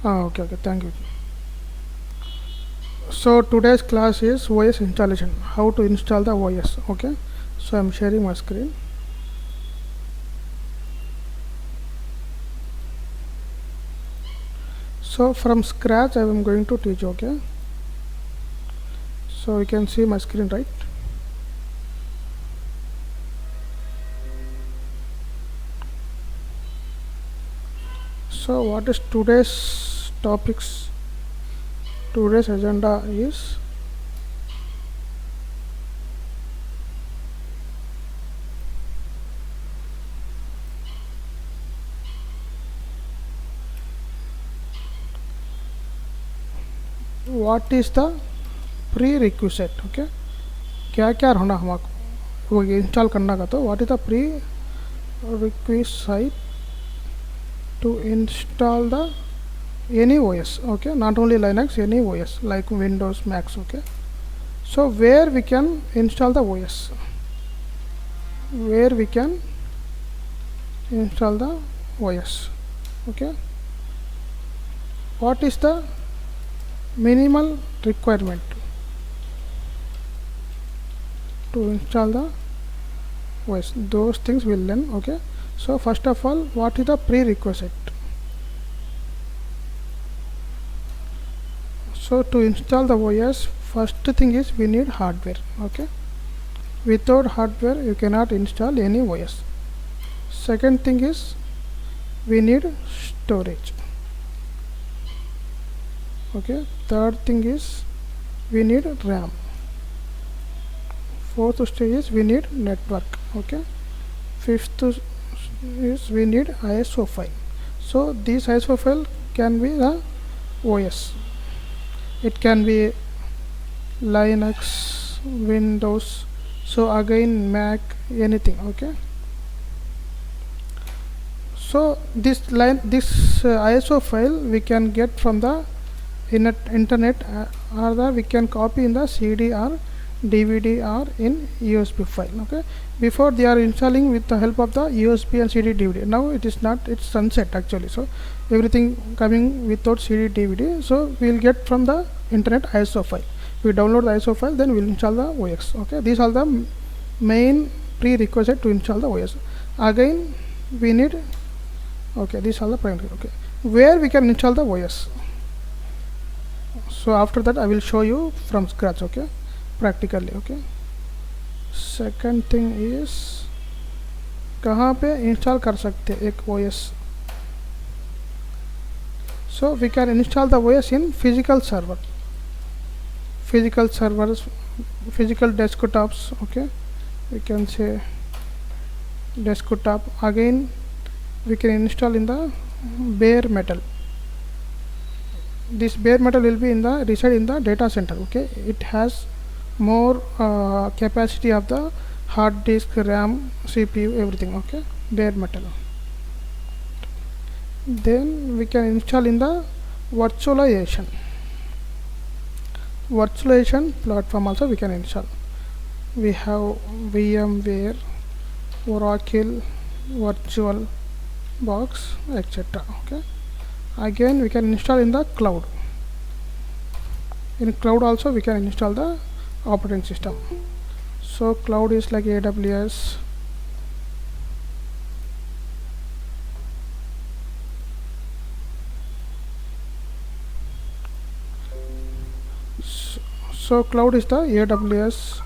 Okay, okay, thank you. So today's class is OS installation, how to install the OS. Okay, so I'm sharing my screen. So from scratch I am going to teach. Okay, so you can see my screen, right? So what is today's topics? Today's agenda is what is the prerequisite. Okay, क्या क्या होना हमको वो install करना का, तो what is the pre requisite to install the any OS. Okay, not only Linux, any OS like Windows, Macs. Okay, so where we can install the OS, where we can install the OS. Okay, what is the minimal requirement to install the OS? Those things we'll learn. Okay, so first of all, what is the prerequisite? So to install the OS, first thing is we need hardware. Okay, without hardware you cannot install any OS. Second thing is we need storage. Okay, third thing is we need RAM. Fourth stage is we need network. Okay, fifth is we need ISO file. So this ISO file can be the OS. It can be Linux, Windows, so again Mac, anything. Okay, so this ISO file we can get from the internet, or we can copy in the CD or DVD or in USB file. Okay, before they are installing with the help of the USB and CD DVD. Now it is not, it's sunset actually. So everything coming without CD DVD, so we will get from the internet ISO file. We download the ISO file, then we will install the OS. Okay, these are the main prerequisite to install the OS. Again we need, okay, these are the primary. Okay, where we can install the OS. So after that I will show you from scratch. Okay, practically. Okay, second thing is कहाँ पे install कर सकते हैं एक OS. So we can install the OS in physical servers, physical desktops. Okay, we can say desktop. Again we can install in the bare metal. This bare metal will be in the reside in the data center. Okay, it has more capacity of the hard disk, RAM, CPU, everything. Okay, bare metal. Then we can install in the virtualization platform also we can install. We have VMware, Oracle, Virtual Box, etc. Okay, again we can install in the cloud. In cloud also we can install the operating system. So cloud is like AWS, so cloud is the AWS,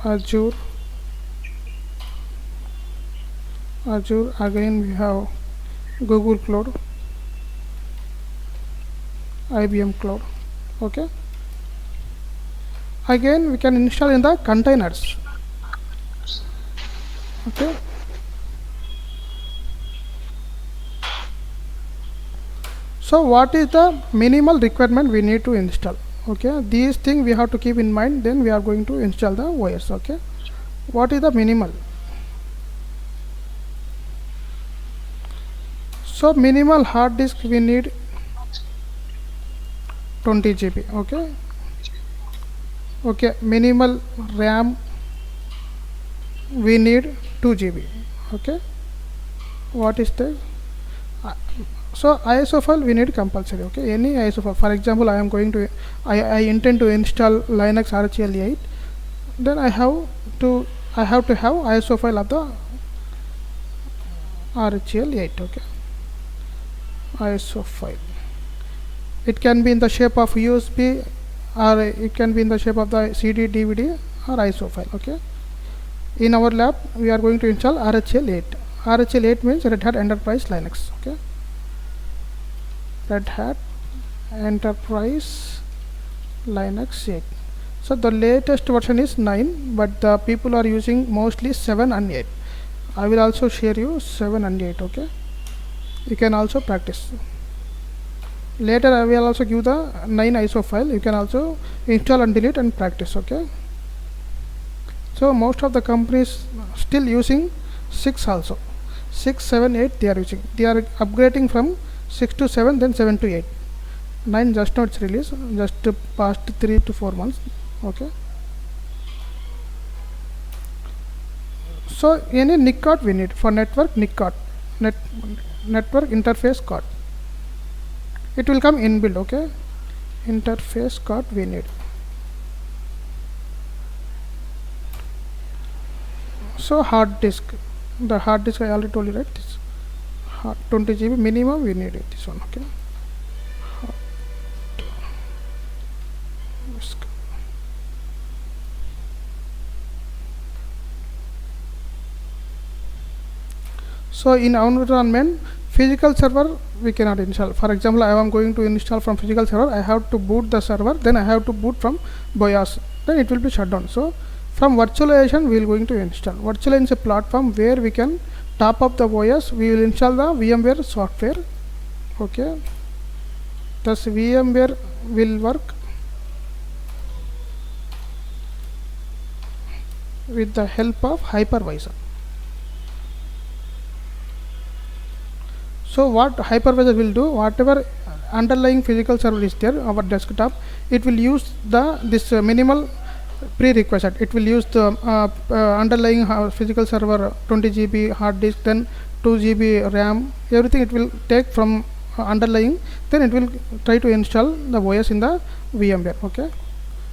Azure. Again we have Google Cloud, IBM Cloud. Okay, again we can install in the containers. Okay, so what is the minimal requirement we need to install? Okay, these things we have to keep in mind, then we are going to install the OS. Okay, what is the minimal? So minimal hard disk we need 20 GB. Okay, minimal RAM we need 2 GB. Okay, what is the So ISO file we need compulsory, okay, any ISO file. For example, I intend to install Linux RHEL8, then I have to have ISO file of the RHEL8, okay, ISO file. It can be in the shape of USB, or it can be in the shape of the CD, DVD, or ISO file, okay. In our lab we are going to install RHEL8. RHEL8 means Red Hat Enterprise Linux, okay, Red Hat Enterprise Linux 8. So the latest version is 9, but the people are using mostly 7 and 8. I will also share you 7 and 8, okay. You can also practice. Later I will also give the 9 ISO file. You can also install and delete and practice, okay. So most of the companies still using 6 also. 6, 7, 8 they are using. They are upgrading from 6 to 7, then 7 to 8. 9 just not released, just past 3 to 4 months, okay. So any NIC card we need for network. NIC card, network interface card, it will come inbuilt, okay. Interface card we need. So hard disk, the hard disk I already told you, right? This 20 GB minimum we need it, this one, okay. So in our environment, physical server we cannot install. For example, I am going to install from physical server. I have to boot the server, then I have to boot from BIOS, then it will be shut down. So from virtualization we will going to install. Virtualization is a platform where we can top up the OS. We will install the VMware software, okay. Thus VMware will work with the help of hypervisor. So what hypervisor will do, whatever underlying physical server is there, our desktop, it will use this minimal prerequisite. It will use the underlying physical server, 20 GB hard disk, then 2 GB RAM, everything it will take from underlying, then it will try to install the OS in the VMware, okay.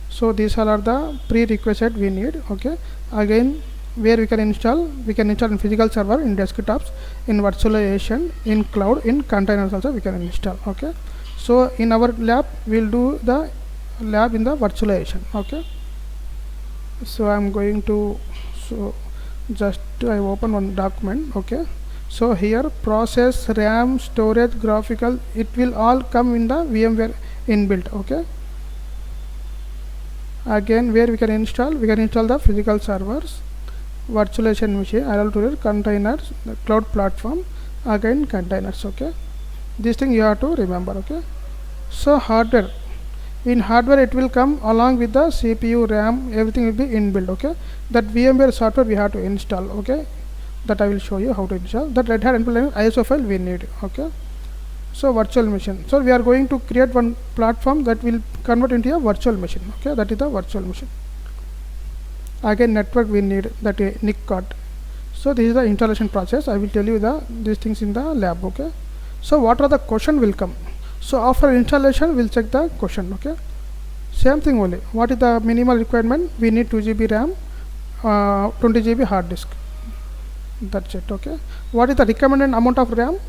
So these all are the prerequisite we need, okay. Again, where we can install in physical server, in desktops, in virtualization, in cloud, in containers also we can install, okay. So in our lab we will do the lab in the virtualization, okay. So I am going to, so just I open one document, okay. So here process, RAM, storage, graphical, it will all come in the VMware inbuilt, okay. Again, where we can install the physical servers, virtualization machine, RHEL8 containers, the cloud platform, again containers, okay. This thing you have to remember, okay. So hardware, in hardware it will come along with the CPU, RAM, everything will be inbuilt, okay. That VMware software we have to install, okay. That I will show you how to install. That Red Hat ISO file we need, okay. So virtual machine, so we are going to create one platform that will convert into a virtual machine, okay. That is the virtual machine. Again network we need that NIC card. So this is the installation process. I will tell you these things in the lab, okay. So what are the question will come. So after installation we'll check the question, okay. Same thing only. What is the minimal requirement? We need 2 GB RAM, 20 GB hard disk. That's it, okay. What is the recommended amount of RAM?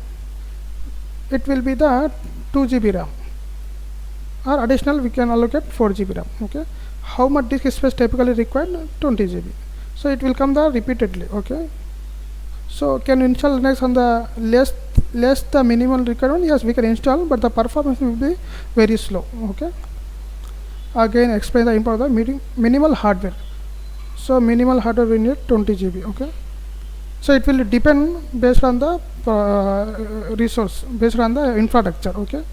It will be the 2 GB RAM, or additional we can allocate 4 GB RAM, okay. How much disk space typically required? 20 GB. So it will come there repeatedly, okay. So can you install Linux on the less the minimal requirement? Yes, we can install, but the performance will be very slow, okay. Again explain the importance of the minimal hardware. So minimal hardware we need 20 GB, okay. So it will depend based on the resource, based on the infrastructure, okay.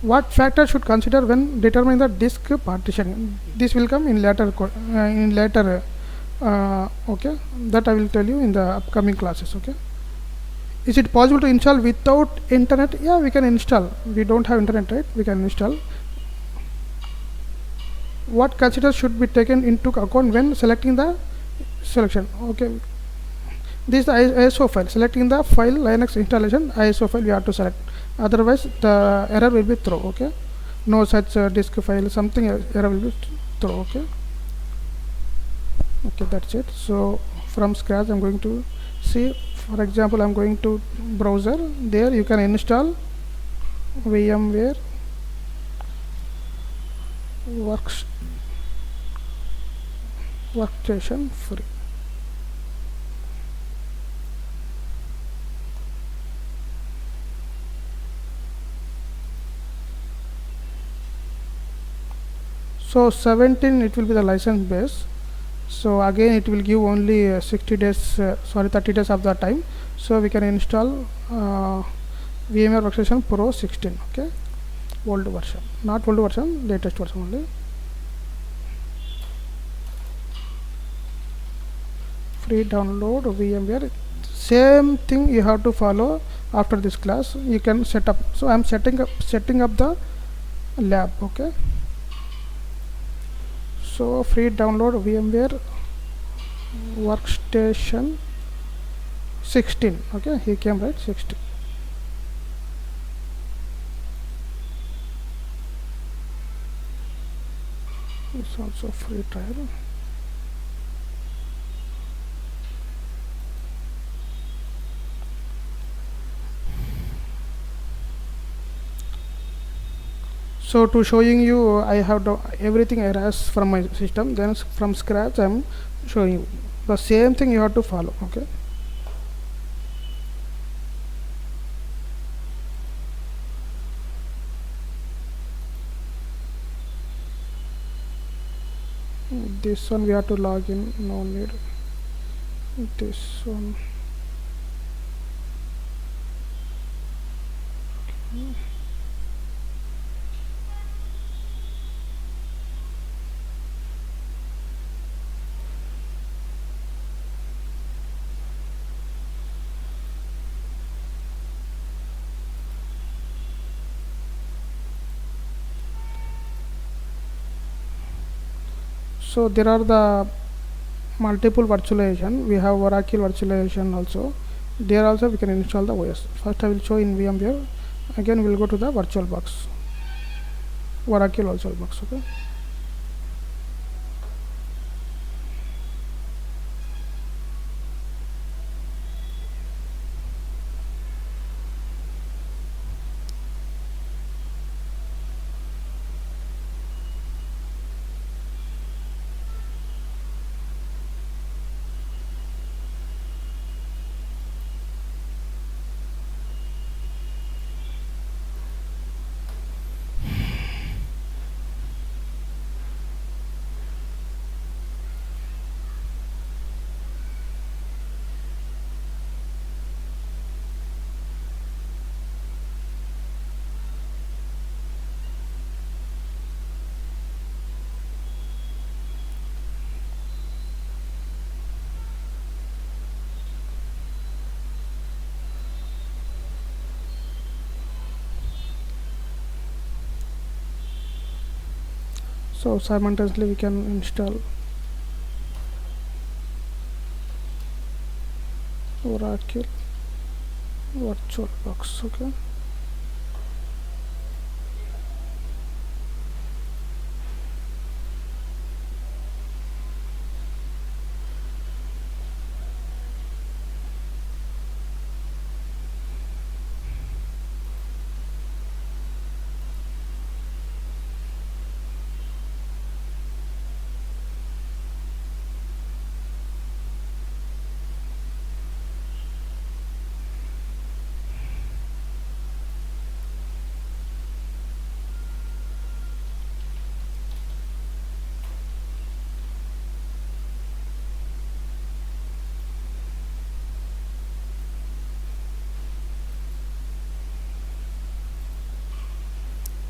What factor should consider when determining the disk partitioning? This will come in later okay. That I will tell you in the upcoming classes, okay. Is it possible to install without internet? Yeah, we can install. We don't have internet, right? We can install. What consideration should be taken into account when selecting the selection? Okay, This ISO file, selecting the file Linux installation ISO file we have to select, otherwise the error will be throw. Okay, no such disk file, something error will be throw. Okay, that's it. So from scratch I'm going to see, for example I'm going to browser. There you can install VMware workstation free. So 17 it will be the license base. So again it will give only 60 days, 30 days of the time. So we can install VMware Workstation Pro 16. Okay, old version, not old version, latest version only. Free download VMware. Same thing you have to follow after this class. You can set up. So I'm setting up the lab. Okay, so free download VMware Workstation 16. Okay, he came right, 16. It's also free trial. So to showing you, I have everything erased from my system, then from scratch I am showing you the same thing you have to follow. Okay, this one we have to log in, no need. This one, okay. So there are the multiple virtualization. We have Oracle virtualization also. There also we can install the OS. First I will show in VMware. Again we will go to the VirtualBox, Oracle VirtualBox. Okay. So simultaneously we can install Oracle VirtualBox. Okay.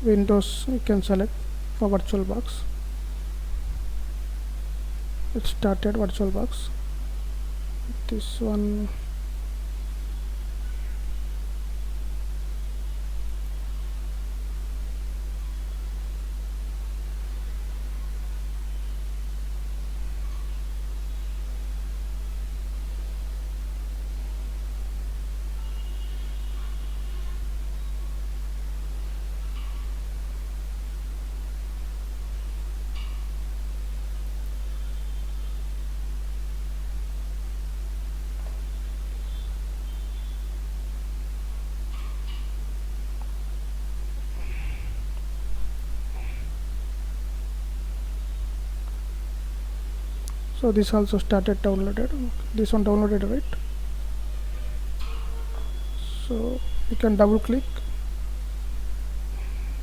Windows you can select for VirtualBox. It started VirtualBox. This one, So this also started downloaded, this one downloaded, right? So you can double click,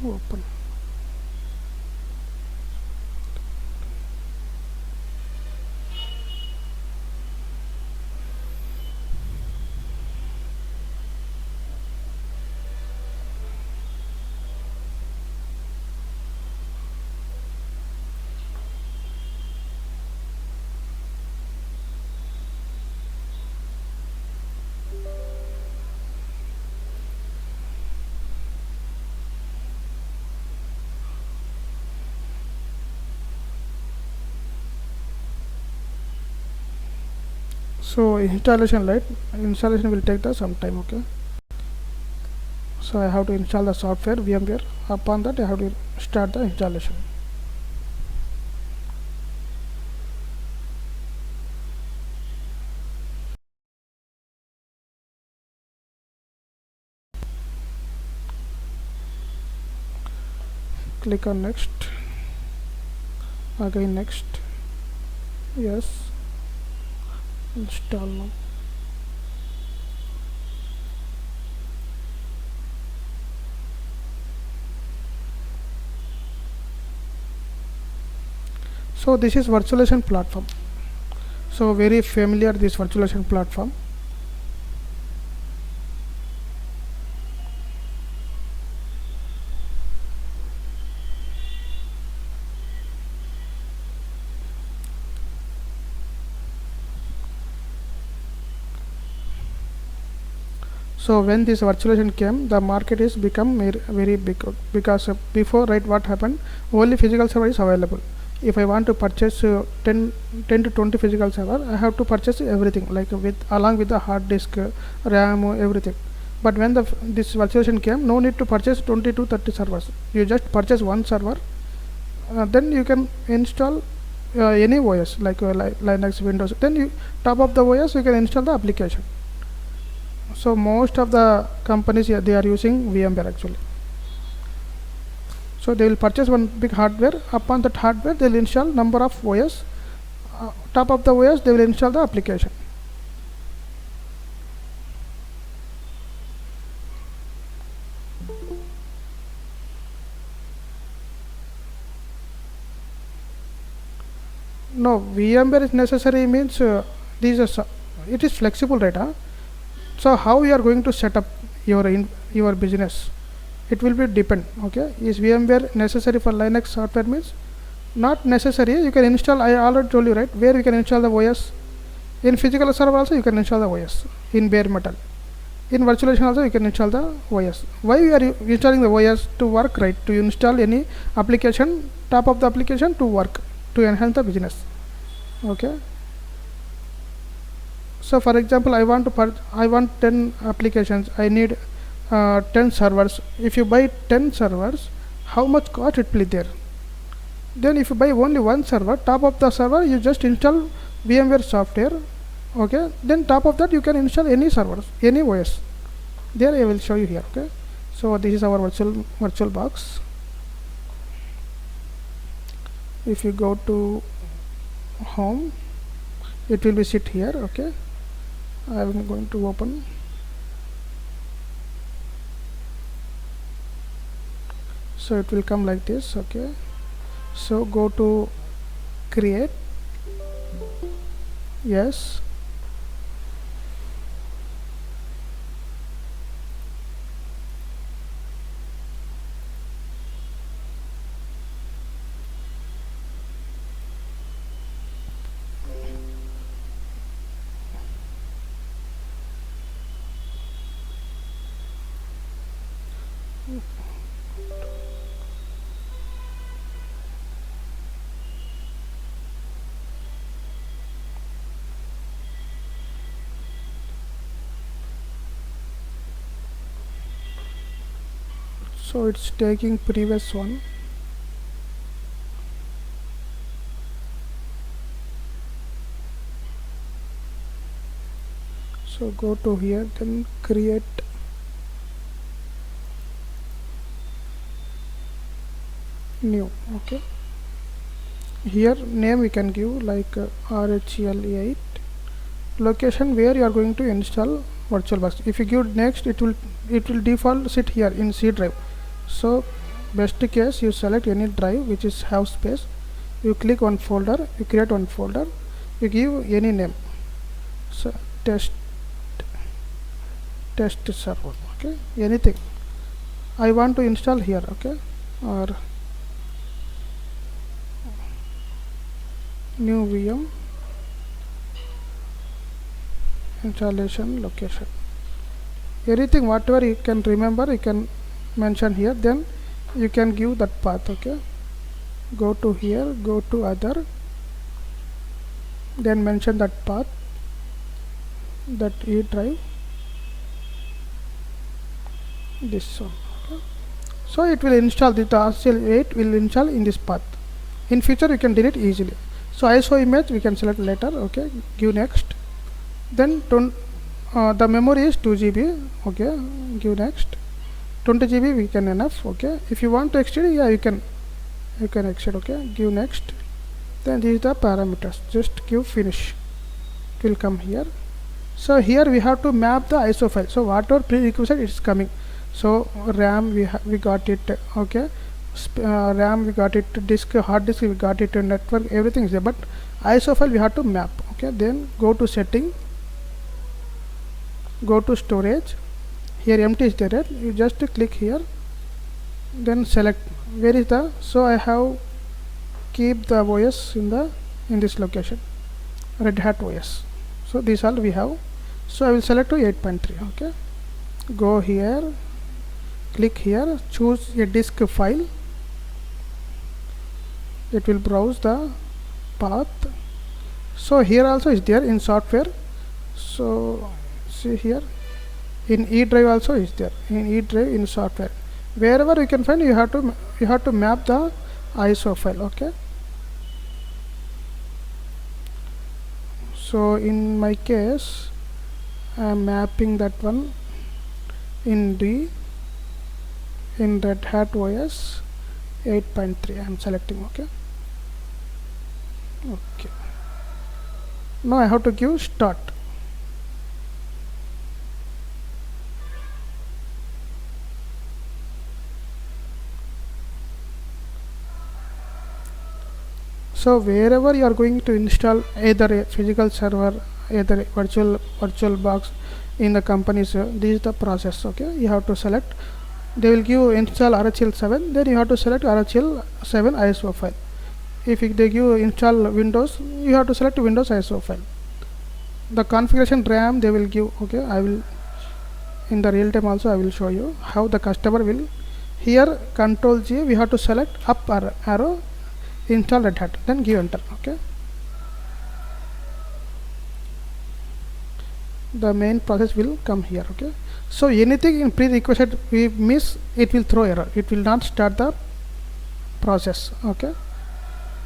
open. So installation will take some time. Okay, so I have to install the software VMware. Upon that I have to start the installation. Click on next, again next, yes, install now. So this is virtualization platform, so very familiar this virtualization platform. So when this virtualization came, the market is become very big, because before, right, what happened, only physical server is available. If I want to purchase 10 to 20 physical server, I have to purchase everything, like along with the hard disk, RAM, everything. But when this virtualization came, no need to purchase 20 to 30 servers. You just purchase one server, then you can install any OS, like Linux, Windows. Then you top up the OS, you can install the application. So most of the companies, they are using VMware actually. So they will purchase one big hardware. Upon that hardware, they will install number of OS. Top of the OS, they will install the application. No, VMware is necessary means it is flexible, right? So how you are going to set up your business, it will be depend. Okay, is VMware necessary for Linux software means not necessary. You can install, I already told you, right, where you can install the OS. In physical server also you can install the OS in bare metal. In virtualization also you can install the OS. Why you are installing the OS? To work, right, to install any application, top of the application, to work, to enhance the business. Okay, so for example, I want 10 applications, I need 10 servers. If you buy 10 servers, how much cost it will be there? Then if you buy only one server, top of the server you just install VMware software. Okay, then top of that you can install any servers, any OS. There I will show you here. Okay, so this is our virtual box. If you go to home, it will be sit here. Okay, I am going to open. So it will come like this. Okay, so go to create, yes, so it's taking previous one. So go to here, then create new. Okay, Here name we can give like RHEL8. Location where you are going to install VirtualBox. If you give next, it will default sit here in C drive. So best case you select any drive which is have space, you click one folder, you create one folder, you give any name, so test server, okay, anything I want to install here, okay, or new VM installation location, anything whatever you can remember you can mention here, then you can give that path, okay. Go to here, go to other, then mention that path, that E drive, this one, okay. So it will install the RHEL8 will install in this path. In future you can delete easily. So ISO image we can select later, okay, give next, then the memory is 2 GB, okay, give next, 20 GB we can enough, okay. If you want to extend, yeah, you can extend, okay, give next, then these are the parameters, just give finish, it will come here. So here we have to map the ISO file, so whatever prerequisite is coming, so RAM we got it, okay, RAM we got it, disk, hard disk we got it, network, everything is there, but ISO file we have to map, okay. Then go to setting, go to storage, here empty is there, right? You just click here, then select where is the, so I have keep the OS in this location, REDHAT OS, so these all we have, so I will select to 8.3, okay. Go here, click here, choose a disk file, it will browse the path, so here also is there in software, so see here in E drive also is there, in E drive, in software, wherever you can find, you have to map the ISO file, okay. So in my case I am mapping that one in D, in REDHAT OS 8.3 I am selecting, okay. Now I have to give start. So wherever you are going to install either a physical server, either a virtual box in the companies, this is the process, okay. You have to select, they will give install RHEL7, then you have to select RHEL7 ISO file. If they give install Windows, you have to select Windows ISO file. The configuration RAM they will give, okay. I will in the real time also I will show you how the customer will, here Control G we have to select up arrow, install REDHAT, then give enter, okay. The main process will come here, okay. So anything in prerequisite we miss, it will throw error, it will not start the process, okay.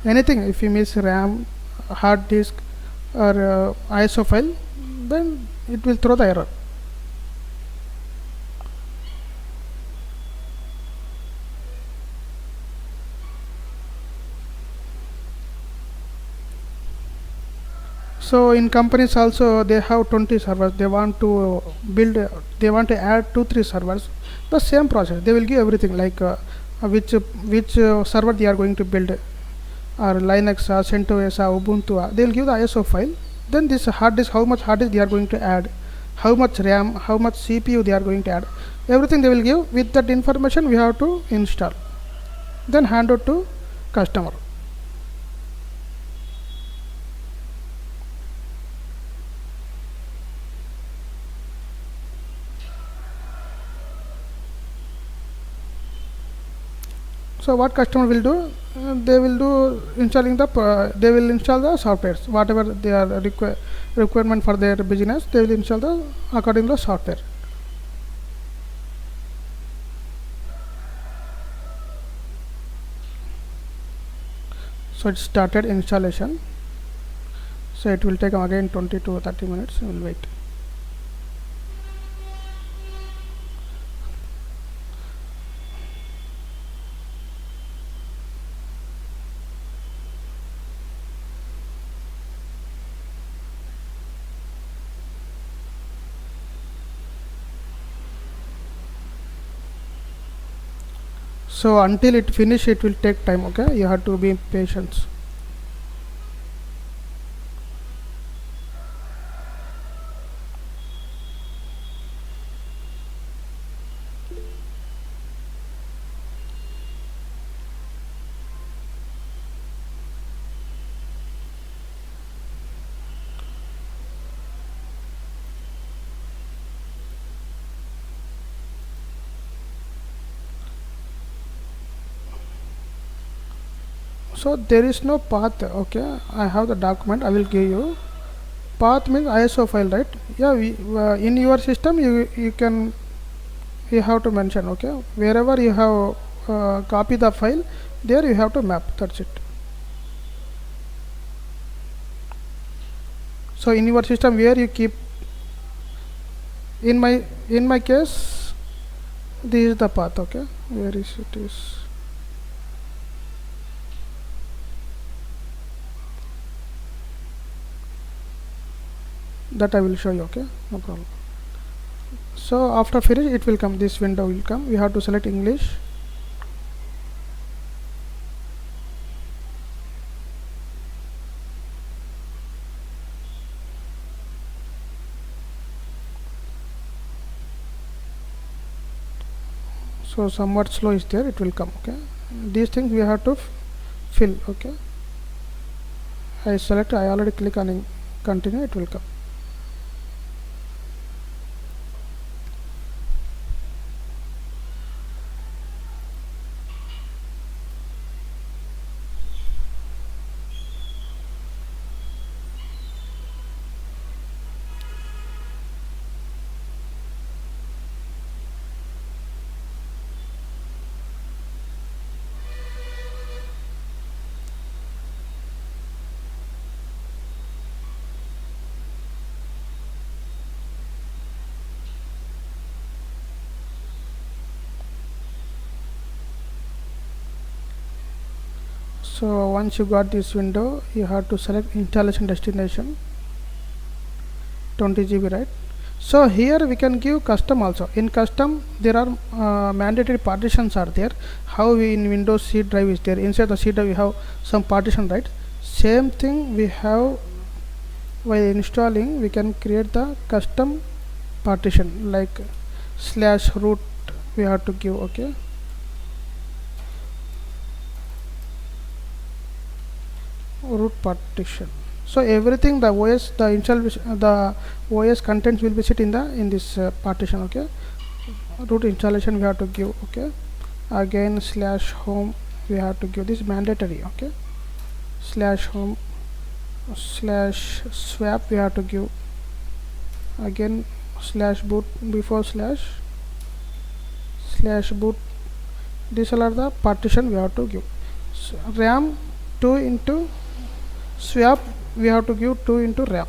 Anything if you miss RAM, hard disk or ISO file, then it will throw the error. So in companies also they have 20 servers, they want to build, they want to add 2-3 servers, the same process, they will give everything like which server they are going to build, or Linux, CentOS, Ubuntu, they will give the ISO file, then this hard disk, how much hard disk they are going to add, how much RAM, how much CPU they are going to add, everything they will give. With that information we have to install, then hand out to customer. So what customer will do, they will do installing the they will install the softwares, whatever they are requirement for their business, they will install the according to the software. So it started installation, so it will take again 20 to 30 minutes, we will wait. So until it finish, it will take time. Okay, you have to be patient. So there is no path. Okay, I have the document. I will give you. Path means ISO file, right? Yeah, in your system you can, you have to mention. Okay, wherever you have copy the file, there you have to map. That's it. So in your system where you keep, in my case, this is the path. Okay, where is it is. That I will show you. Okay, no problem. So after finish, it will come, this window will come. We have to select English. So somewhat slow is there, it will come. Okay, these things we have to fill. Okay, I select, I already click on continue, it will come. So once you got this window, you have to select installation destination 20 GB, right? So here we can give custom also. In custom there are mandatory partitions are there. How we in Windows C drive is there, inside the C drive we have some partition, right? Same thing we have while installing. We can create the custom partition like /root we have to give. Okay, root partition. So everything, the OS, the installation, the OS contents will be sit in this partition. Okay, root installation we have to give. Okay, again /home we have to give, this mandatory. Okay, /home /swap we have to give, again /boot before /boot. These all are the partition we have to give. So RAM 2 into swap we have to give 2 into RAM.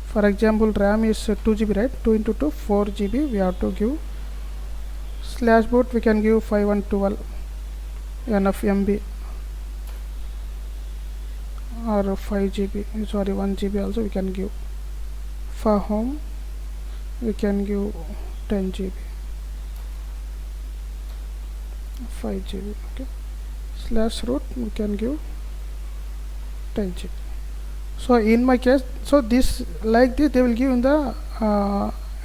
For example, RAM is 2 GB, right? 2 into 2 4 GB we have to give. /boot we can give 512 enough MB or 5 GB, sorry 1 GB also we can give. For home we can give 10 GB, 5 GB. Okay, /root we can give 10 GB. So in my case, so this like this they will give in the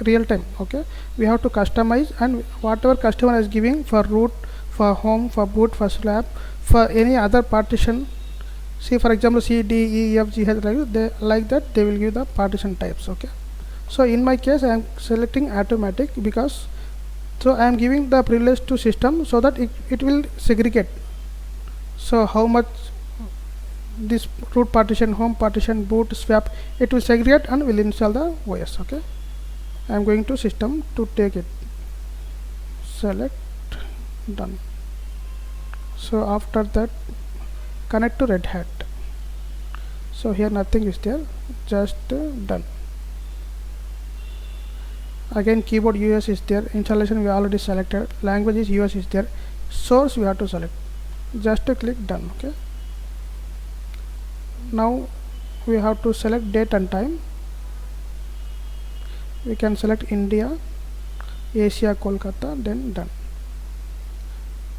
real time. Okay, we have to customize, and whatever customer is giving for root, for home, for boot, for swap, for any other partition. See, for example, C, D, E, F, G, H, like that they will give the partition types. Okay, so in my case I am selecting automatic because so I am giving the privilege to system so that it will segregate. So how much this root partition, home partition, boot, swap, it will segregate and will install the OS. Okay, I am going to system to take it, select, done. So after that connect to REDHAT. So here nothing is there, just done. Again keyboard US is there, installation we already selected, language is US is there, source we have to select, just to click done. Okay, now we have to select date and time. We can select India, Asia, Kolkata, then done.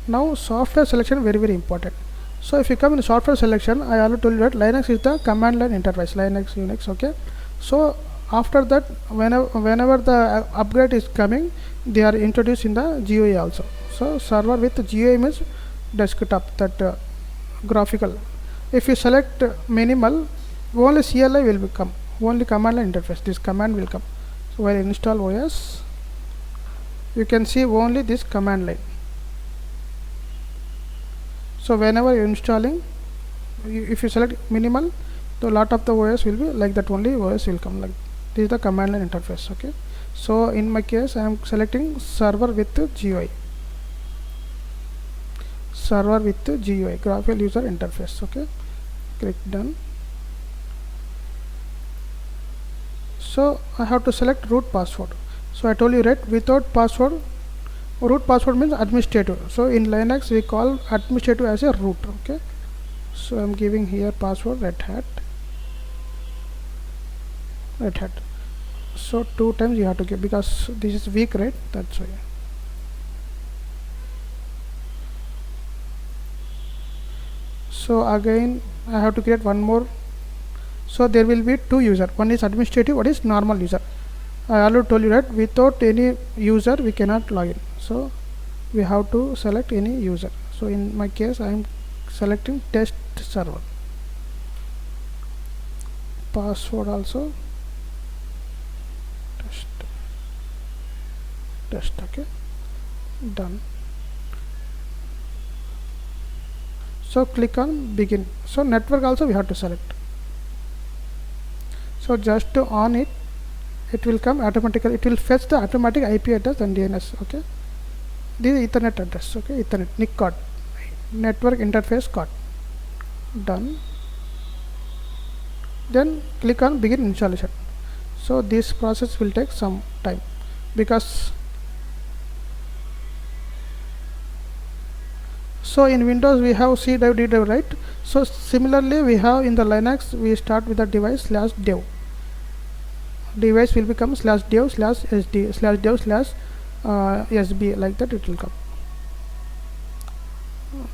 Now software selection very important. So if you come in software selection, I already told you that Linux is the command line interface, Linux, Unix, okay. So after that, whenever the upgrade is coming, they are introduced in the GUI also. So server with GUI means desktop, that graphical. If you select minimal, only CLI will become, only command line interface, this command will come. So while install OS, you can see only this command line. So whenever you're installing, if you select minimal, the lot of the OS will be like that, only OS will come. Like this is the command line interface, okay. So in my case, I am selecting server with GUI, server with GUI, graphical user interface, okay. Click done. So I have to select root password. So I told you, right, without password, root password means administrative. So in Linux we call administrative as a root, okay. So I'm giving here password REDHAT. So 2 times you have to give, because this is weak, right, that's why. So again I have to create one more. So there will be 2 users, one is administrative, one is normal user. I already told you that without any user we cannot log in. So we have to select any user. So in my case I am selecting test server. Password also test, okay, done. So click on begin. So network also we have to select. So just to on it, it will come automatically, it will fetch the automatic IP address and DNS, okay. This is Ethernet address, okay, Ethernet NIC card, network interface card, done. Then click on begin installation. So this process will take some time, because so in Windows we have C drive, D drive, right. So similarly we have in the Linux, we start with the device /dev. Device will become /dev /sd /dev /sb, like that it will come.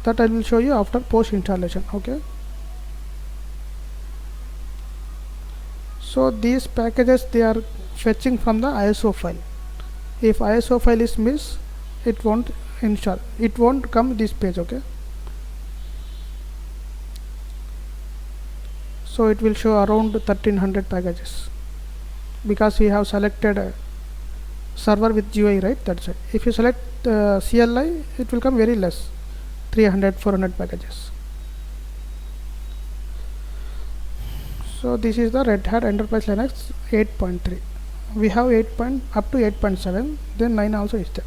That I will show you after post installation, okay. So these packages, they are fetching from the ISO file. If ISO file is missed, it won't install, it won't come this page, okay. So it will show around 1300 packages, because we have selected server with GUI, right, that's it. If you select CLI, it will come very less, 300-400 packages. So this is the REDHAT Enterprise Linux 8.3. We have 8 up to 8.7, then 9 also is there.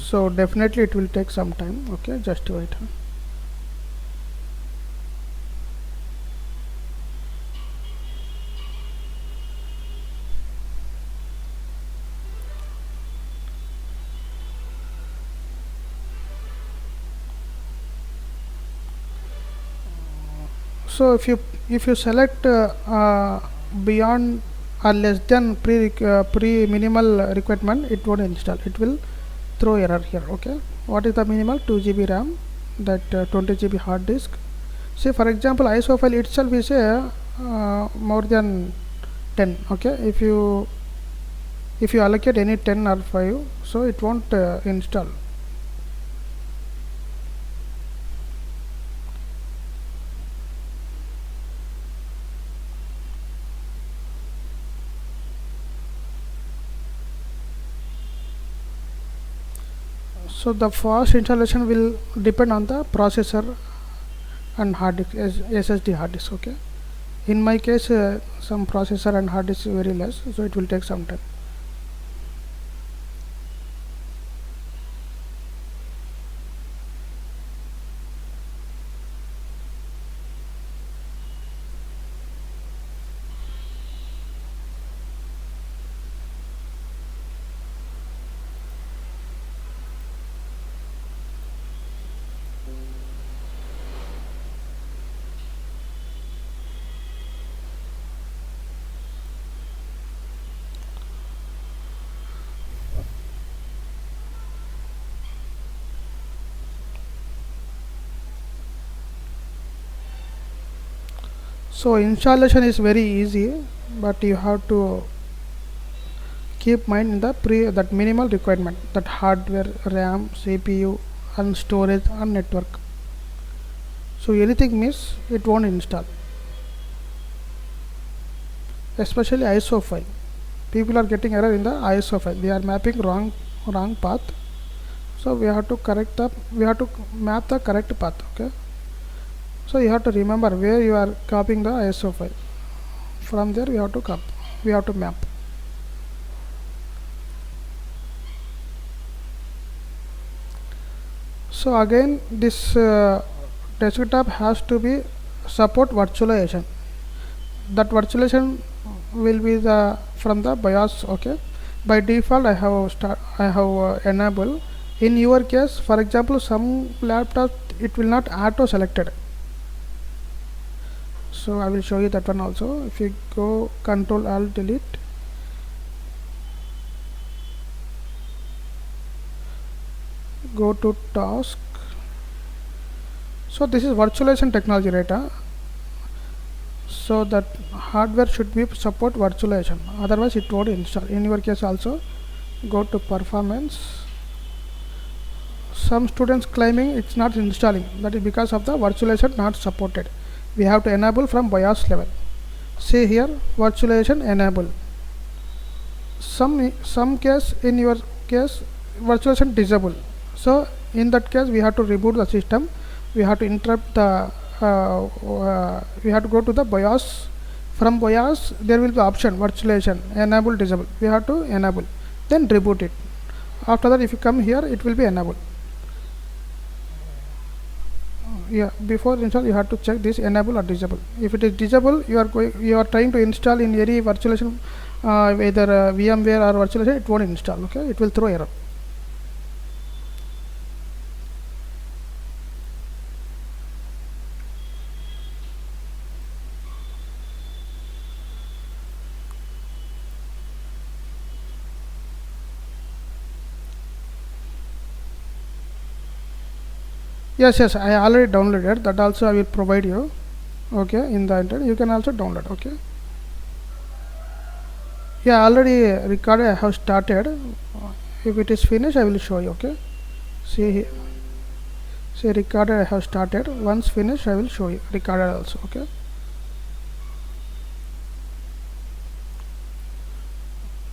So definitely it will take some time, okay, just wait. So if you select beyond or less than pre minimal requirement, it won't install, it will throw error here, okay. What is the minimal? 2 GB RAM, that 20 GB hard disk. Say for example ISO file itself is more than 10, okay. If you allocate any 10 or 5, so it won't install. So the fast installation will depend on the processor and hard disk, SSD hard disk, okay. In my case some processor and hard disk is very less, so it will take some time. So installation is very easy, but you have to keep mind in the that minimal requirement, that hardware, RAM, CPU and storage and network. So anything miss, it won't install. Especially ISO file, people are getting error in the ISO file, they are mapping wrong path. So we have to map the correct path. Okay, so you have to remember where you are copying the ISO file. From there we have to map. So again, this desktop has to be support virtualization. That virtualization will be the from the BIOS. Okay, by default I have enable. In your case, for example, some laptop it will not auto selected. So I will show you that one also. If you go Control Alt Delete, go to task. So this is virtualization technology, right? So that hardware should be support virtualization, otherwise it won't install. In your case also, go to performance. Some students claiming it's not installing, that is because of the virtualization not supported. We have to enable from BIOS level. See here, virtualization enable. Some case, in your case, virtualization disable. So in that case we have to reboot the system, we have to interrupt the we have to go to the BIOS. From BIOS there will be option virtualization enable disable, we have to enable, then reboot it. After that if you come here, it will be enabled. Yeah, before install you have to check this enable or disable. If it is disable, you are trying to install in any virtualization, either VMware or virtualization, it won't install. Okay, it will throw error. Yes, I already downloaded that. Also I will provide you. Okay, in the internet you can also download. Okay, yeah, already recorded, I have started. If it is finished I will show you. Okay, see here, see recorded, I have started. Once finished I will show you recorded also. Okay,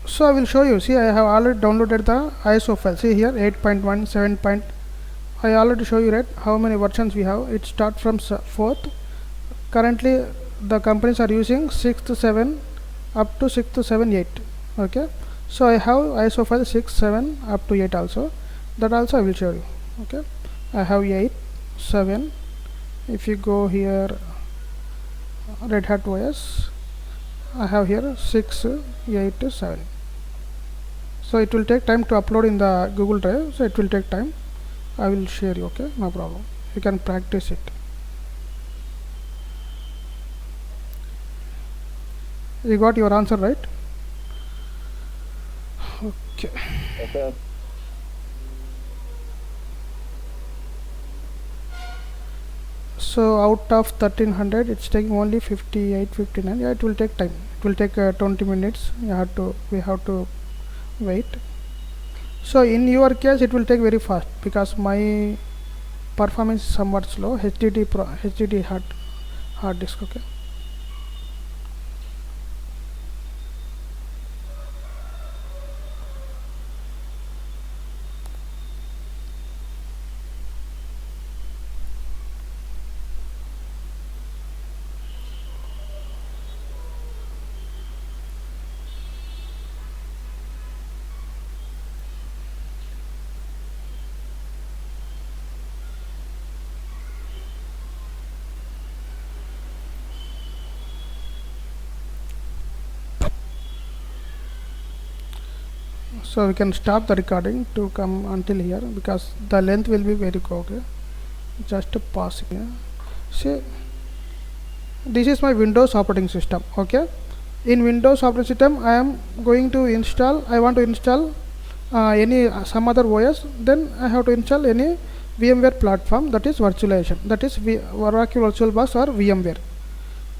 so I will show you. See, I have already downloaded the ISO file. See here 8.1 7. I already show you, right, how many versions we have. It start from 4th. Currently the companies are using 6th 7 up to 6th 7 8. Okay, so I have ISO file 6 7 up to 8 also. That also I will show you. Okay, I have 8 7. If you go here REDHAT OS, I have here 6 8 7. So it will take time to upload in the Google Drive, so it will take time. I will share you. Okay, no problem, you can practice it. You got your answer, right? Okay. Okay. So out of 1300 it's taking only 58 59. Yeah, it will take time, it will take 20 minutes. We have to wait. So in your case it will take very fast, because my performance is somewhat slow. HDD hard disk. Okay, so we can stop the recording to come until here, because the length will be very good. Okay, just pause here. See, this is my Windows operating system. Okay, in Windows operating system I am going to install, I want to install some other OS. Then I have to install any VMware platform, that is virtualization, that is Oracle VirtualBox or VMware.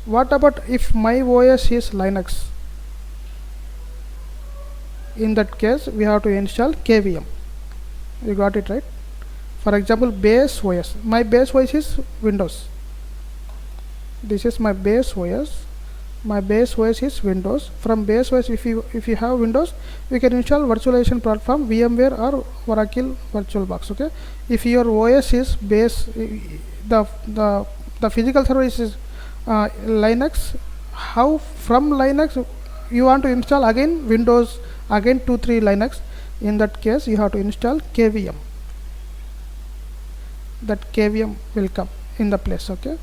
What about if my OS is Linux? In that case we have to install KVM. You got it right? For example, base OS. My base OS is Windows. This is my base OS. My base OS is Windows. From base OS, if you have Windows, we can install virtualization platform VMware or Oracle VirtualBox. Okay. If your OS is base, the physical server is Linux. How from Linux you want to install again Windows, again 2.3 Linux? In that case, you have to install KVM. That KVM will come in the place. Okay.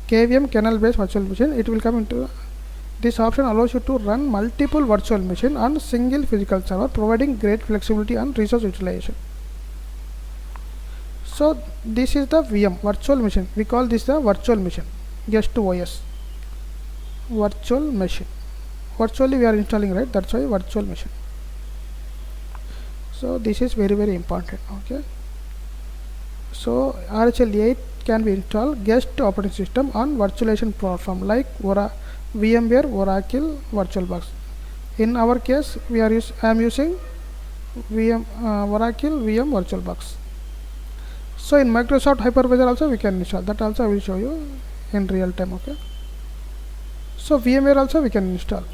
KVM, kernel based virtual machine, it will come into this option. Allows you to run multiple virtual machine on single physical server, providing great flexibility and resource utilization. So this is the VM, virtual machine. We call this the virtual machine, guest OS, virtual machine. Virtually we are installing, right? That's why virtual machine. So this is very, very important. Okay. So RHEL8 can be installed guest operating system on virtualization platform like VMware, Oracle VirtualBox. In our case, I am using Oracle VM VirtualBox. So in Microsoft hypervisor also we can install. That also I will show you in real time. Okay. So VMware also we can install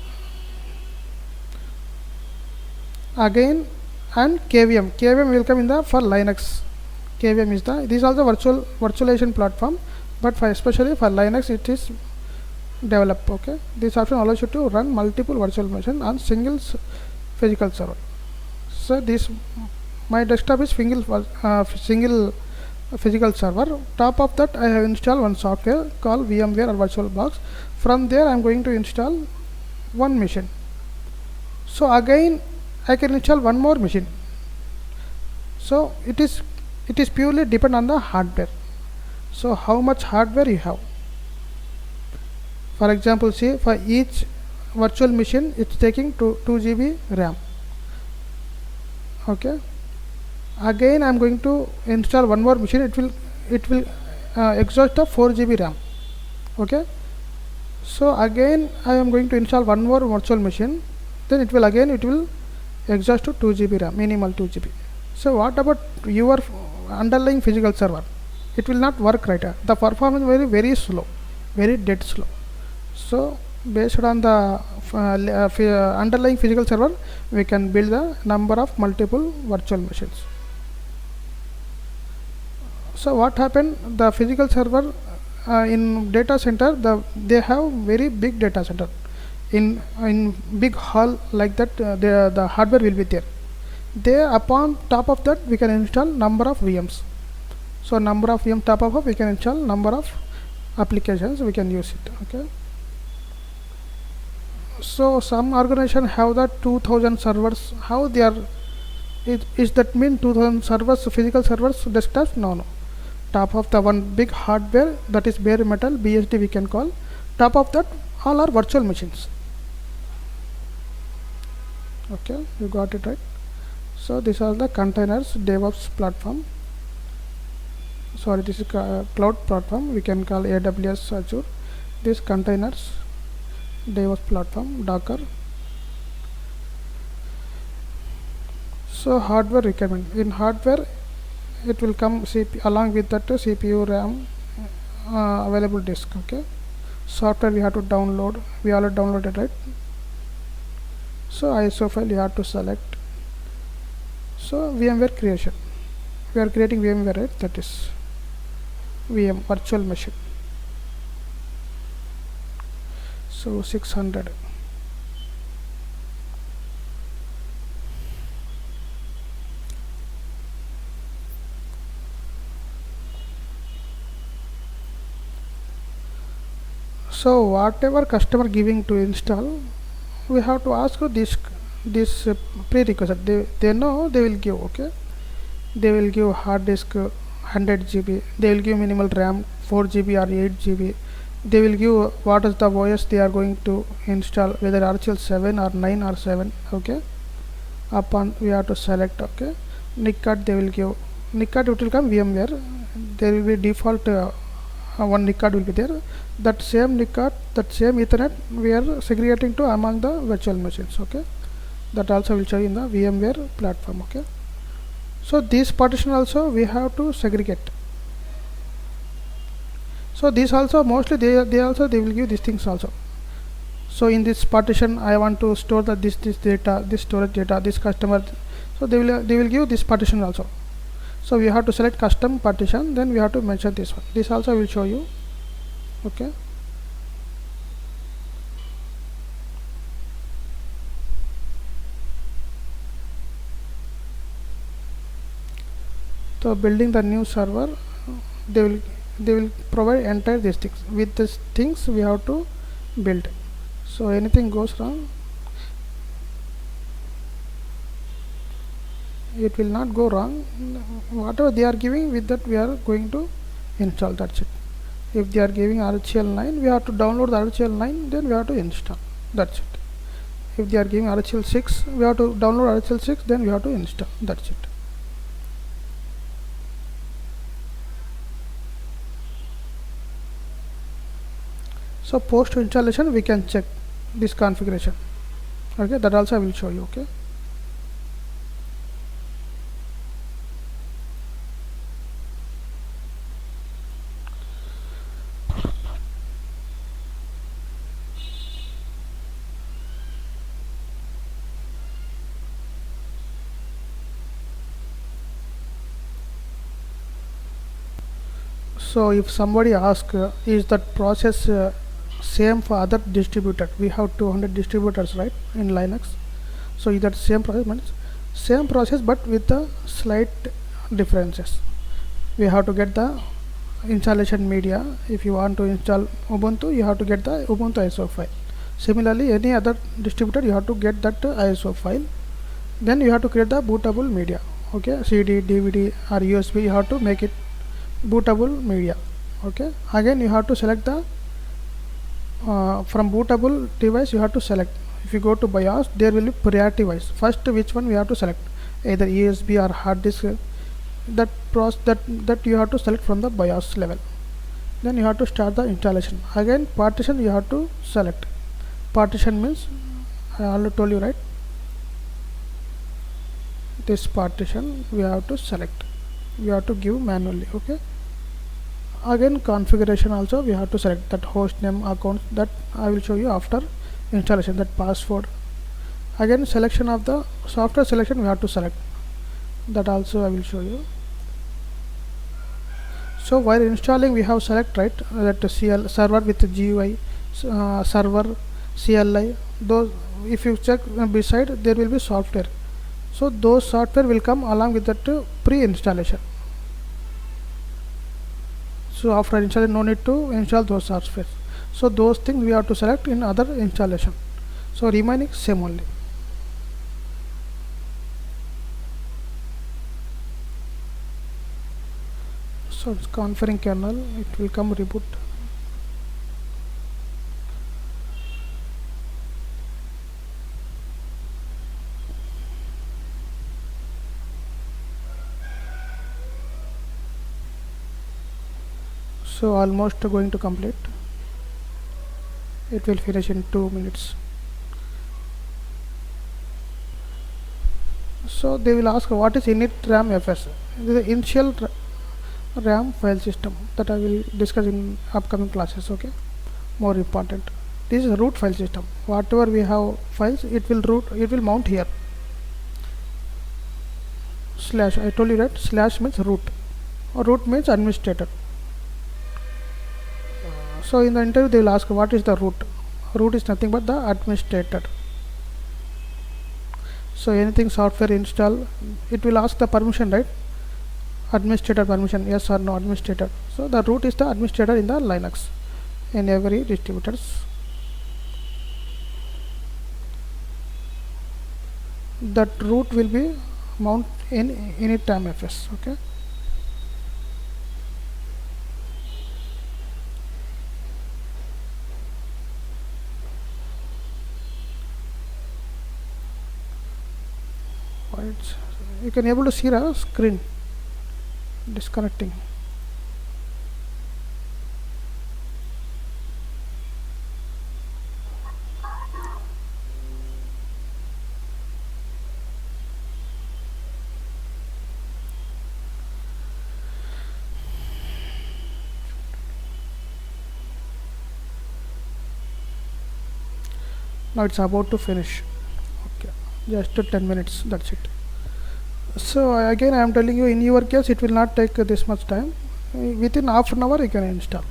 again, and KVM will come in the for Linux. KVM is this is also virtualization platform, but especially for Linux it is developed. Okay. This option allows you to run multiple virtual machine on single physical server. So this my desktop is single physical server. Top of that I have installed one software called VMware or VirtualBox. From there I am going to install one machine. So again I can install one more machine. So it is purely depend on the hardware. So how much hardware you have? For example, see, for each virtual machine it's taking 2 GB RAM. Okay. Again I am going to install one more machine. It will exhaust the 4 GB RAM. Okay. So again I am going to install one more virtual machine. Then it will exhaust to 2 GB RAM, minimal 2 GB. So what about your underlying physical server? It will not work, right? The performance very, very slow, very dead slow. So based on the underlying physical server, we can build the number of multiple virtual machines. So what happened? The physical server in data center, they have very big data center. In big hall like that, the hardware will be there. There upon top of that we can install number of VMs. So number of VM top of we can install number of applications, we can use it. Okay. So some organization have that 2000 servers. How they are? Is that mean 2000 servers, physical servers, desktops? No. Top of the one big hardware, that is bare metal, BSD we can call. Top of that all are virtual machines. Okay, you got it right. So these are the containers DevOps platform. Sorry, this is cloud platform. We can call AWS, Azure. These containers DevOps platform, Docker. So hardware requirement. In hardware, it will come along with that CPU, RAM, available disk. Okay. Software we have to download. We already downloaded, right? So ISO file you have to select. So VMware creation, we are creating VMware, right? That is VM, virtual machine. So 600. So whatever customer giving to install, we have to ask this prerequisite. They know they will give. Okay, they will give hard disk 100 GB. They will give minimal RAM 4 GB or 8 GB. They will give what is the OS they are going to install, whether RHEL7 or 9 or 7. Okay, upon we have to select. Okay, NIC card they will give. NIC card it will come VMware. There will be default one NIC card will be there. That same NIC card, that same Ethernet, we are segregating to among the virtual machines. Okay, that also will show you in the VMware platform. Okay, so this partition also we have to segregate. So this also mostly they will give these things also. So in this partition I want to store the this data, this storage data, this customer. So they will give this partition also. So we have to select custom partition, then we have to mention this one. This also will show you. Okay, so building the new server, they will provide entire these things. With these things we have to build. So anything goes wrong, it will not go wrong. Whatever they are giving, with that we are going to install. That's it. If they are giving RHEL9, we have to download the RHEL9, then we have to install. That's it. If they are giving RHEL6, we have to download RHEL6, then we have to install. That's it. So post installation we can check this configuration. Okay, that also I will show you. Okay, so if somebody asks, is that process same for other distributor? We have 200 distributors, right, in Linux. So is that same process? Means same process but with the slight differences. We have to get the installation media. If you want to install Ubuntu, you have to get the Ubuntu ISO file. Similarly, any other distributor, you have to get that ISO file. Then you have to create the bootable media. Okay, CD, DVD or USB, you have to make it bootable media. Okay, again you have to select the from bootable device, you have to select. If you go to BIOS, there will be priority wise. First, which one we have to select, either USB or hard disk. That you have to select from the BIOS level. Then you have to start the installation. Again, partition you have to select. Partition means I already told you, right? This partition we have to select. We have to give manually. Okay, again configuration also we have to select, that host name, account, that I will show you after installation, that password. Again selection of the software selection we have to select, that also I will show you. So while installing we have select, right, that CL server with GUI, server CLI. Those if you check beside, there will be software. So those software will come along with that pre-installation. So after installing, no need to install those software. So those things we have to select in other installation. So remaining same only. So it's configuring kernel, it will come reboot. So almost going to complete. It will finish in 2 minutes. So they will ask what is init RAM FS. This is the initial RAM file system that I will discuss in upcoming classes. Okay, more important. This is a root file system. Whatever we have files, it will mount here. Slash, I told you that slash means root, or root means administrator. So in the interview they will ask what is the root. Root is nothing but the administrator. So anything software install, it will ask the permission, right? Administrator permission, yes or no administrator. So the root is the administrator in the Linux, in every distributors. That root will be mount in init RAM FS. Okay. You can able to see the screen disconnecting. Now it's about to finish. Okay, just 10 minutes, that's it. So again I am telling you, in your case it will not take this much time. Within half an hour you can install.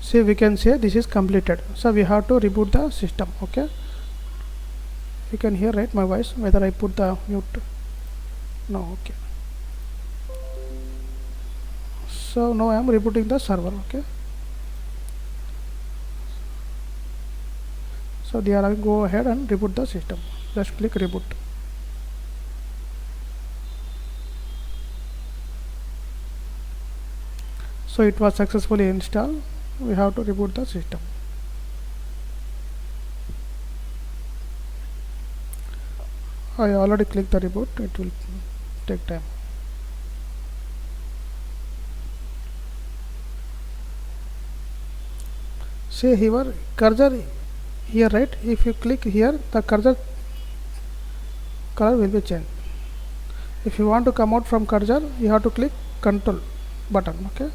See, we can say this is completed. So we have to reboot the system. Okay, you can hear right my voice, whether I put the mute. No. Okay, so now I am rebooting the server. Okay, so there I will go ahead and reboot the system. Just click reboot. So it was successfully installed. We have to reboot the system. I already clicked the reboot. It will take time. See here, cursor here, right? If you click here, the cursor color will be changed. If you want to come out from cursor, you have to click control button. Okay,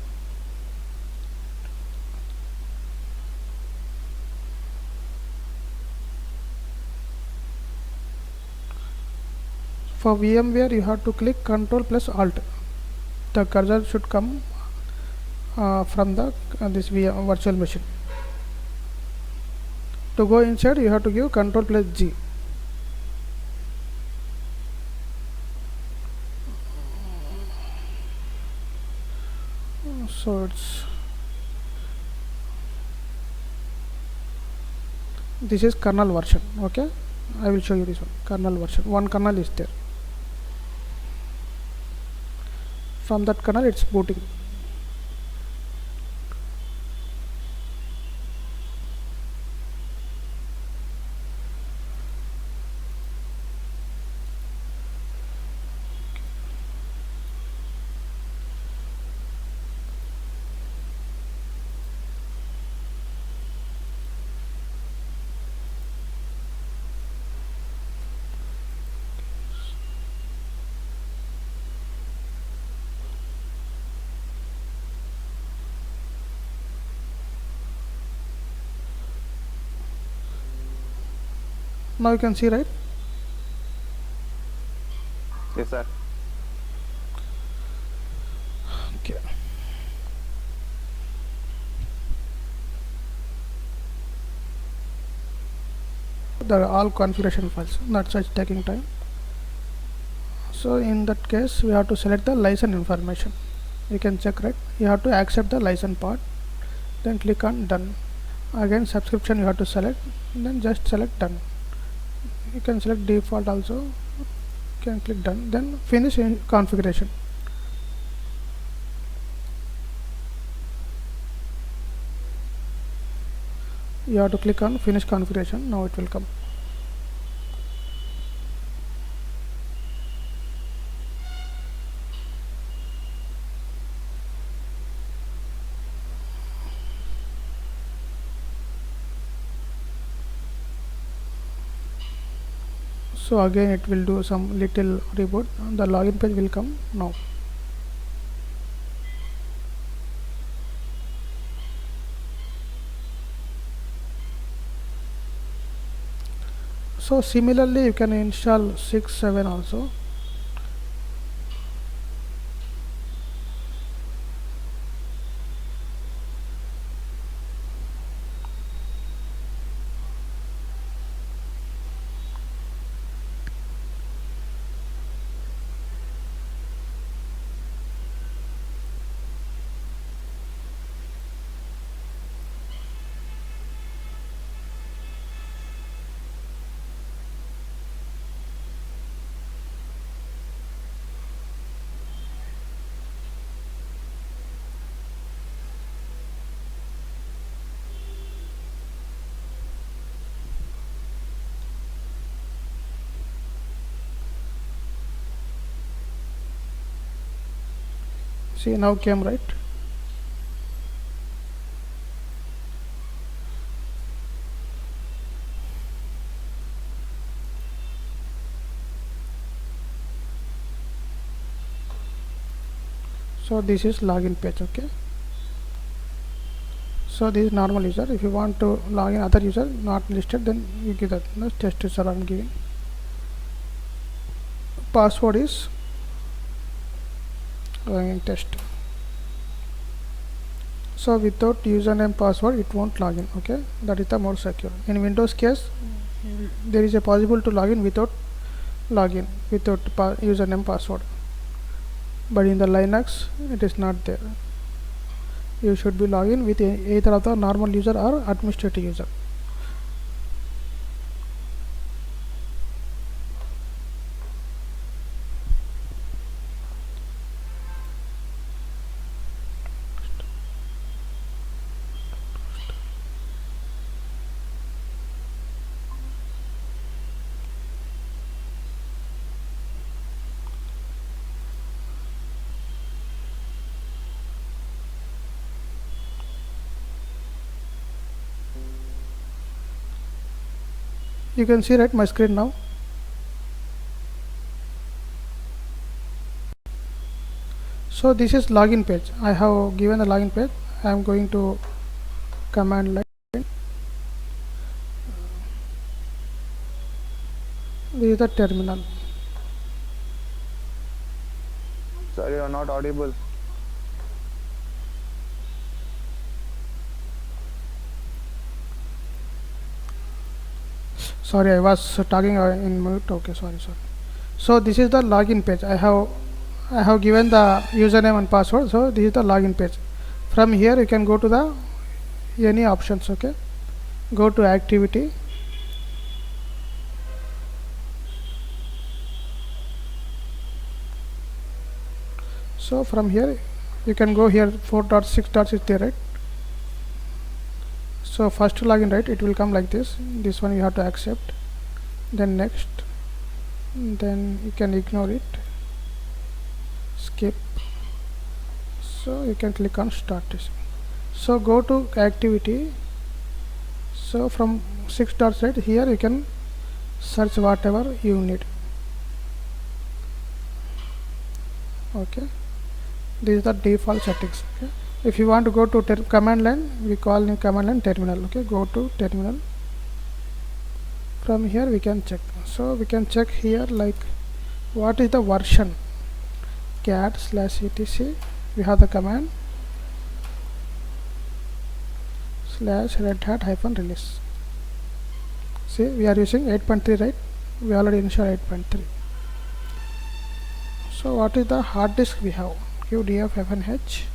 for VMware you have to click Ctrl plus Alt. The cursor should come from the this virtual machine. To go inside you have to give Ctrl plus G. So this is kernel version. Okay, I will show you this one, kernel version. One kernel is there. From that kernel it's booting. Now you can see, right? Yes, sir. Okay. There are all configuration files. That's why it's taking time. So in that case, we have to select the license information. You can check, right? You have to accept the license part. Then click on done. Again, subscription you have to select. Then just select done. You can select default also. You can click done. Then finish in configuration. You have to click on finish configuration. Now it will come. So again it will do some little reboot. The login page will come now. So similarly you can install 6, 7 also. See, now came, right? So this is login page. Okay, so this is normal user. If you want to log in other user not listed, then you give that. No, test user I'm giving. Password is login test. So without username password it won't log in. Okay, that is the more secure. In Windows case there is a possible to login without username password, but in the Linux it is not there. You should be login with either of the normal user or administrative user. You can see, right, my screen now. So this is login page. I have given the login page. I am going to command line. This is the terminal. Sorry, you are not audible. Sorry, I was talking in mute. Okay, sorry. So this is the login page. I have given the username and password. So this is the login page. From here you can go to the any options. Okay, go to activity. So from here you can go here. 4 dots, 6 dots is there, right? So first login, right, it will come like this. This one you have to accept, then next, then you can ignore it, skip. So you can click on start this. So go to activity. So from 6 dots, right, here you can search whatever you need. Okay, this is the default settings. Okay, if you want to go to command line, we call in command line terminal. Okay, go to terminal. From here we can check. So we can check here like what is the version. cat/etc. we have the command /redhat-release. See, we are using 8.3, right? We already installed 8.3. So what is the hard disk we have? qdf-h.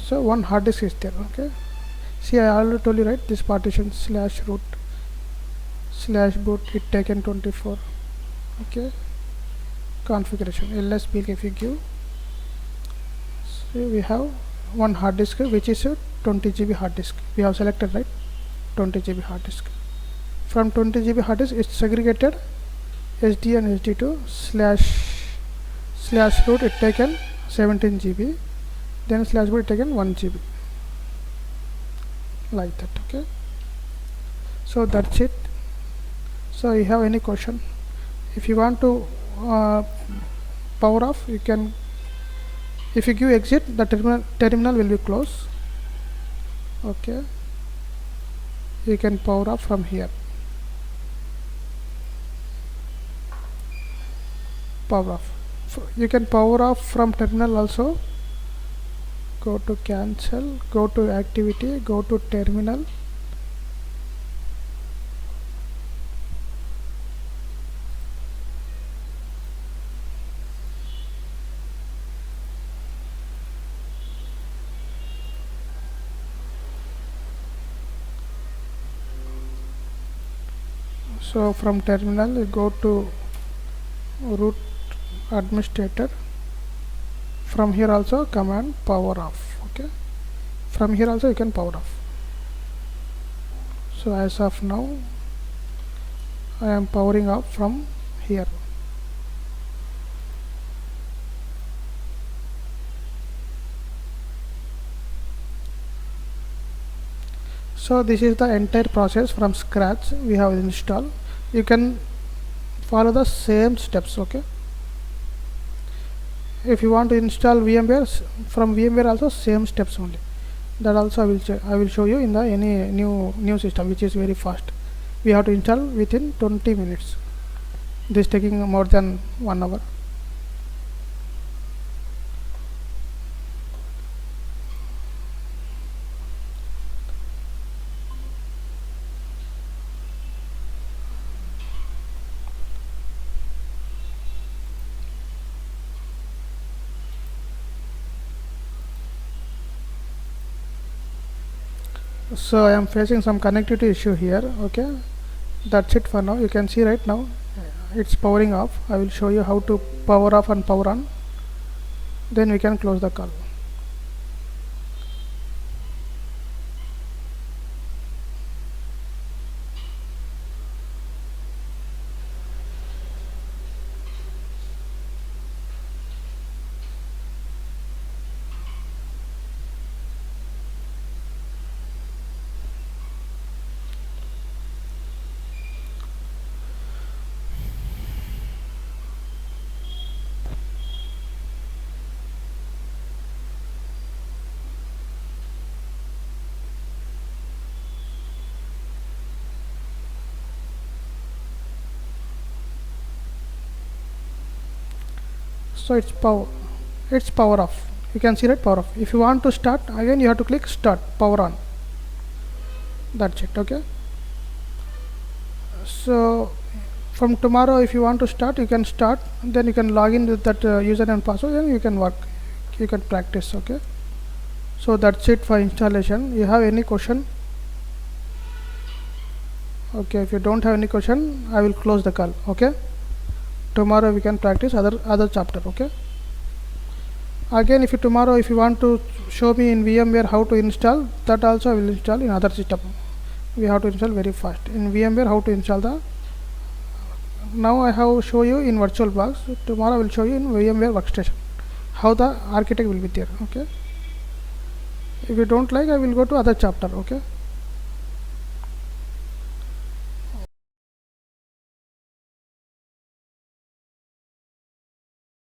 So one hard disk is there. Okay, see, I already told you, right, this partition /root/boot it taken 24. Okay, configuration ls if you give. So we have one hard disk which is a 20 GB hard disk. We have selected, right, 20 GB hard disk. From 20 GB hard disk it's segregated SD and SD2 /root it taken 17 GB, then /boot it taken 1 GB, like that. Okay, so that's it. So you have any question? If you want to power off, you can. If you give exit, the terminal will be closed. Okay, you can power off from here. Power off. You can power off from terminal also. Go to cancel, go to activity, go to terminal. So from terminal you go to root administrator. From here also command power off. Okay, from here also you can power off. So as of now I am powering off from here. So this is the entire process from scratch we have installed. You can follow the same steps. Okay, if you want to install VMware from VMware, also same steps only. That also I will show you in the any new system, which is very fast. We have to install within 20 minutes. This taking more than 1 hour. So I am facing some connectivity issue here. Okay, that's it for now. You can see right now it's powering off. I will show you how to power off and power on, then we can close the call. So it's power off. You can see that power off. If you want to start again, you have to click start, power on. That's it. Okay, so from tomorrow, if you want to start, you can start, then you can log in with that username and password, and you can work, you can practice. Okay, so that's it for installation. You have any question? Okay, if you don't have any question, I will close the call. Okay, tomorrow we can practice other chapter. Okay, again, if you want to show me in VMware how to install, that also I will install in other system. We have to install very fast in VMware how to install the. Now I have show you in VirtualBox. Tomorrow I will show you in VMware Workstation how the architect will be there. Okay, if you don't like, I will go to other chapter. Okay.